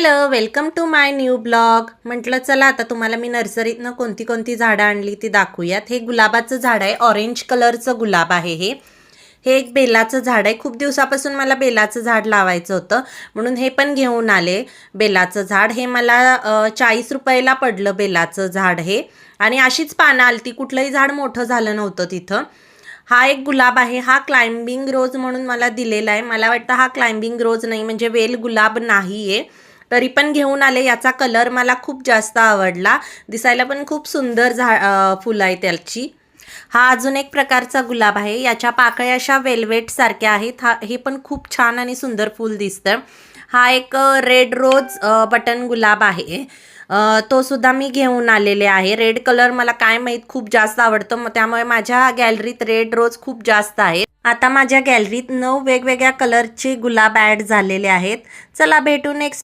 Hello, welcome to my new blog. म्हटलं चला आता तुम्हाला मी नर्सरीतनं कोणती कोणती झाडं आणली ती दाखवूयात. हे गुलाबाचं झाड आहे, ऑरेंज कलरचं गुलाब आहे हे. हे एक बेलाचं झाड आहे. खूप दिवसापासून मला बेलाचं झाड लावायचं होतं, म्हणून हे पण घेऊन आले. बेलाचं झाड हे मला 40 रुपयाला पडलं बेलाचं झाड हे. आणि अशीच पानं आलती, कुठलंही झाड मोठं झालं नव्हतं तिथं. हा एक गुलाब आहे, हा क्लाइम्बिंग रोज म्हणून मला दिलेला आहे. मला वाटतं हा क्लाइम्बिंग रोज नाही, म्हणजे वेल गुलाब नाही आहे. तरी पण घेऊन आले. याचा कलर मला खूप जास्त आवडला, दिसायला पण खूप सुंदर फुलं आहे त्याची. हा अजून एक प्रकारचा गुलाब आहे, याच्या पाकळ्या अशा वेल्वेट सारख्या आहेत. हे पण खूप छान आणि सुंदर फूल दिसतं. हा एक रेड रोज बटन गुलाब आहे. तो सुद्धा मी घेऊन आलेले आहे. रेड कलर मला काय माहीत खूप जास्त आवडतं, मग त्यामुळे माझ्या गॅलरीत रेड रोज खूप जास्त आहेत. आता माझ्या गॅलरीत 9 वेगवेगळ्या कलरचे गुलाब ॲड झालेले आहेत. चला भेटू नेक्स्ट